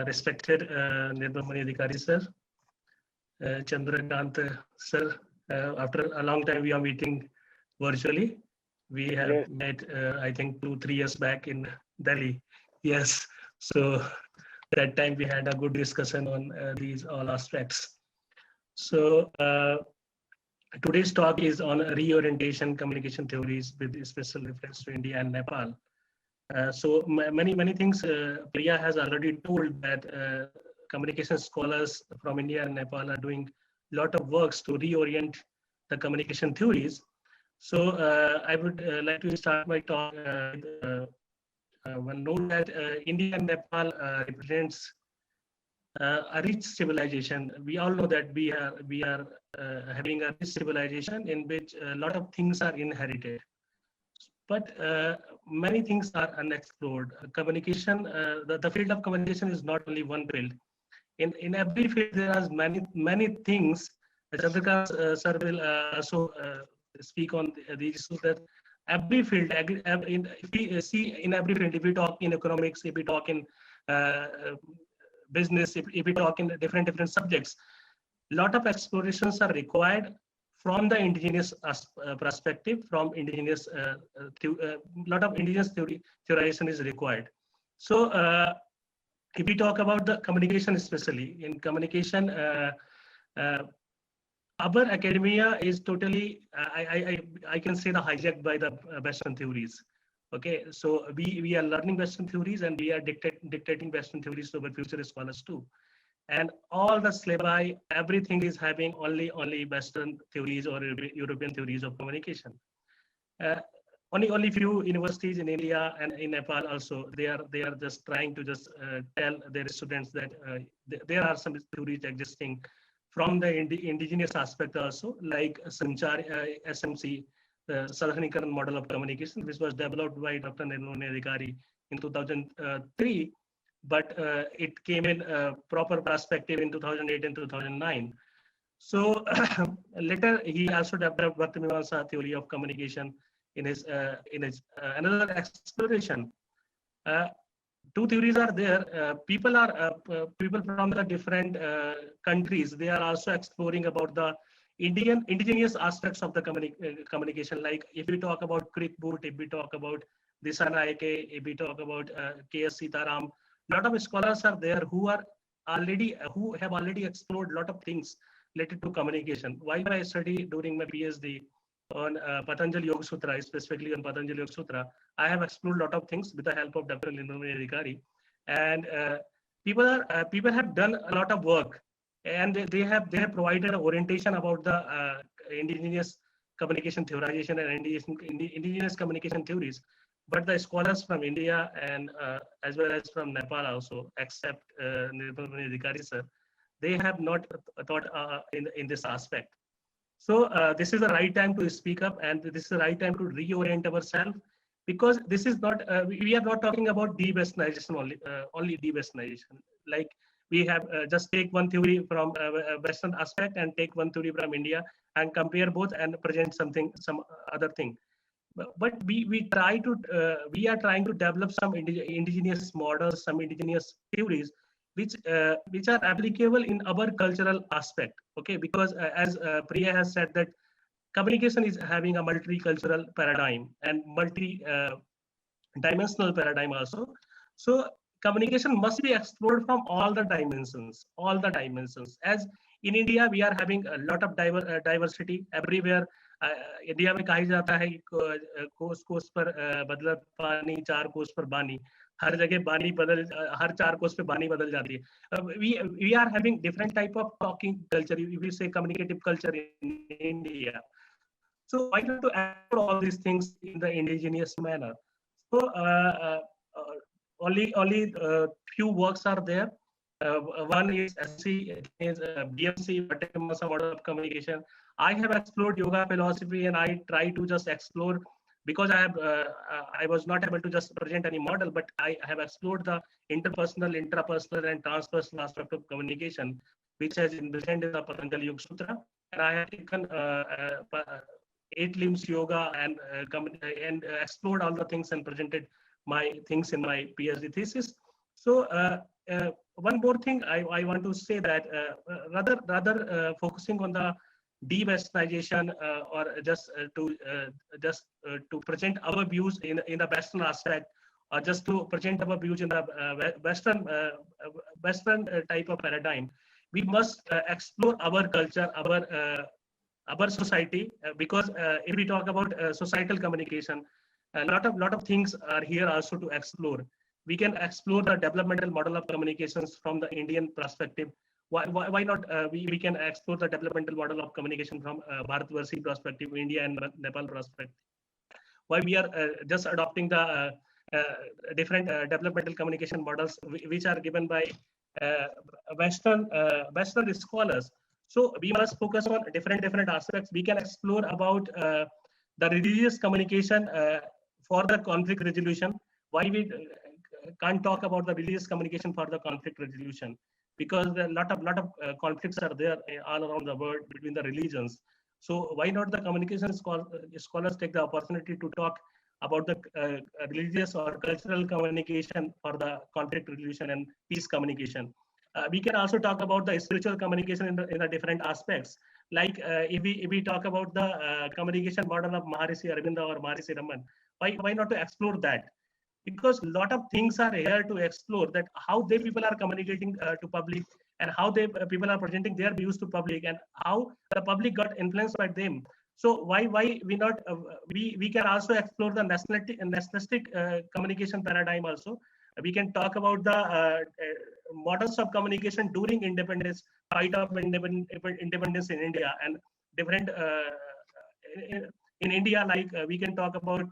respected Nirmala Adhikary sir, Chandrakant sir. After a long time, we are meeting virtually. We have met, I think, 2-3 years back in Delhi. Yes. So that time we had a good discussion on these all aspects. So today's talk is on reorientation communication theories with special reference to India and Nepal. So many things Priya has already told that communication scholars from India and Nepal are doing a lot of works to reorient the communication theories. So I would like to start my talk with one note that India and Nepal represents a rich civilization. We all know that we are having a rich civilization in which a lot of things are inherited. But many things are unexplored. Communication, the field of communication is not only one field. In every field, there are many things. Chandrakant sir will also speak on these issues that every field, if we see in every field, if we talk in economics, if we talk in business, if we talk in different subjects, lot of explorations are required from the indigenous perspective, from indigenous, lot of indigenous theorization is required. So if we talk about the communication, especially in communication, our academia is totally, I can say, the hijacked by the Western theories. Okay, so we are learning Western theories and we are dictating Western theories to our future scholars too. And all the syllabi, everything is having only Western theories or European theories of communication. Only few universities in India and in Nepal also, they are just trying to just tell their students that there are some theories existing from the indigenous aspect also, like SMC, the Sadarnikaran model of communication, which was developed by Dr. Nirmala Adhikary in 2003. But it came in proper perspective in 2008 and 2009. So later he also developed Vartamimamsa theory of communication in his another exploration. Two theories are there. People from the different countries. They are also exploring about the indigenous aspects of the communication. Like if we talk about Krikboot, if we talk about Disanaike, if we talk about K.S. Sitaram. A lot of scholars are there who have already explored a lot of things related to communication. While I study during my PhD on Patanjali Yoga Sutra, specifically on Patanjali Yoga Sutra, I have explored a lot of things with the help of Dr. Nirmala Adhikary. And people have done a lot of work, and they have provided an orientation about the indigenous communication theorization and indigenous communication theories. But the scholars from India and as well as from Nepal also, except Nirmala Adhikary sir, they have not thought in this aspect. So this is the right time to speak up, and this is the right time to reorient ourselves, because this is not, we are not talking about de-Westernization only de-Westernization. Like we have just take one theory from Western aspect and take one theory from India and compare both and present some other thing. But we are trying to develop some indigenous models, some indigenous theories, which are applicable in our cultural aspect. Okay, because as Priya has said that communication is having a multicultural paradigm and multi-dimensional paradigm also. So communication must be explored from all the dimensions. As in India, we are having a lot of diversity everywhere. India में कहा जाता है कोस कोस पर बदला पानी, चार कोस पर बानी. हर जगह बानी बदल, हर चार कोस पे बानी बदल जाती है. We are having different type of talking culture. We say communicative culture in India. So why not to add all these things in the indigenous manner? So only few works are there. One is BMC, Vartamimamsa model of communication. I have explored yoga philosophy, and I try to just explore, because I was not able to just present any model, but I have explored the interpersonal, intrapersonal, and transpersonal aspect of communication, which has been present in the Patanjali Yoga Sutra. And I have taken 8 limbs yoga and explored all the things and presented my things in my PhD thesis. So one more thing I want to say that rather focusing on the de-westernization or just to present our views in the Western aspect, or just to present our views in the Western type of paradigm, we must explore our culture, our society, because if we talk about societal communication, a lot of things are here also to explore. We can explore the developmental model of communications from the Indian perspective. Why not? We can explore the developmental model of communication from Bharatvarsi perspective, India and Nepal perspective. Why we are just adopting the different developmental communication models which are given by Western scholars. So we must focus on different aspects. We can explore about the religious communication for the conflict resolution. Why we can't talk about the religious communication for the conflict resolution? Because a lot of conflicts are there all around the world between the religions. So why not the communication scholars take the opportunity to talk about the religious or cultural communication for the conflict resolution and peace communication? We can also talk about the spiritual communication in the different aspects. Like if we talk about the communication model of Maharishi Aurobindo or Maharishi Raman, why not to explore that? Because a lot of things are here to explore, that how they people are communicating to public, and how they people are presenting their views to public, and how the public got influenced by them. So why we not we can also explore the nationalistic communication paradigm also. We can talk about the models of communication during independence, fight of independence in India, and different in India, like we can talk about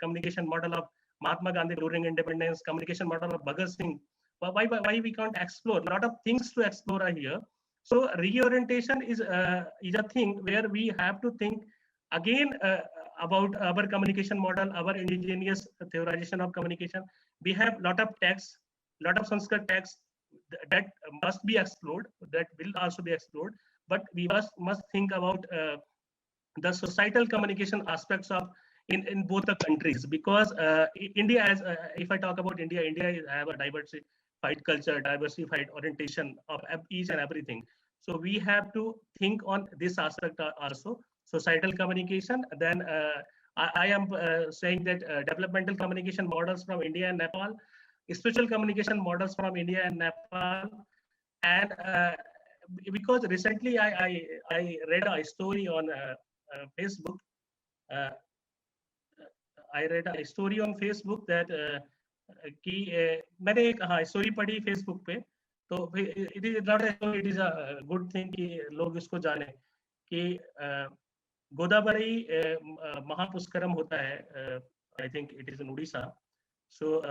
communication model of Mahatma Gandhi during independence, communication model of Bhagat Singh. Why we can't explore? A lot of things to explore are here. So reorientation is a thing where we have to think again about our communication model, our indigenous theorization of communication. We have a lot of texts, lot of Sanskrit texts that must be explored, that will also be explored, but we must think about the societal communication aspects of in both the countries, because India has, if I talk about India have a diversified culture, diversified orientation of each and everything. So we have to think on this aspect also, societal communication. Then I am saying that developmental communication models from India and Nepal, spiritual communication models from India and Nepal, and because recently I read a story on Facebook. I read a story on Facebook that कि मैंने एक story पढ़ी Facebook पे, तो it is not a story, it is a good thing कि लोग इसको जाने कि गोदावरी महापुष्करम होता है, I think it is in Orissa. So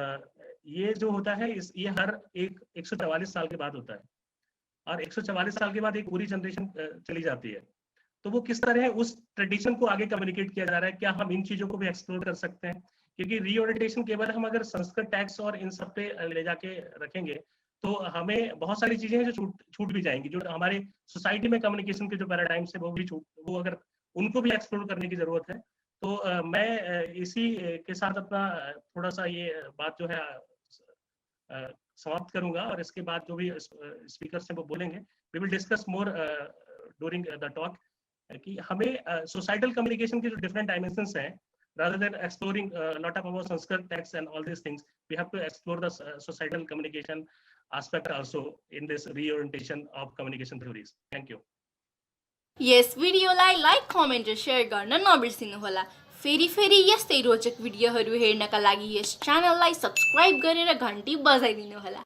ये जो होता है ये हर 144 साल के बाद होता है, और 144 साल के बाद एक पूरी जनरेशन चली जाती है. तो वो किस तरह उस ट्रेडिशन को आगे कम्युनिकेट किया जा रहा है, क्या हम इन चीजों को भी एक्सप्लोर कर सकते हैं? क्योंकि रीओरिएंटेशन केवल हम अगर संस्कृत टैक्स और इन सब पे ले जाके रखेंगे तो हमें बहुत सारी चीजें हैं जो छूट भी जाएंगी, जो हमारे सोसाइटी में कम्युनिकेशन के जो पैराडाइम्स है वो अगर उनको भी एक्सप्लोर करने की जरूरत है. तो मैं इसी के साथ अपना थोड़ा सा ये बात जो है समाप्त करूंगा, और इसके बाद जो भी स्पीकर्स हैं वो बोलेंगे. We will discuss more during the talk कि हमें सोसाइटल कम्युनिकेशन के जो डिफरेंट डायमेंशंस हैं, rather than exploring a lot of our Sanskrit texts and all these things, we have to explore the societal communication aspect also in this reorientation of communication theories. Thank you. Yes, भिडियोलाई like comment र share गर्न नबिर्सिनु होला. फेरि यस्तै रोचक भिडियोहरू हेर्नका लागि yes च्यानललाई subscribe गरेर घण्टी बजाइदिनु होला.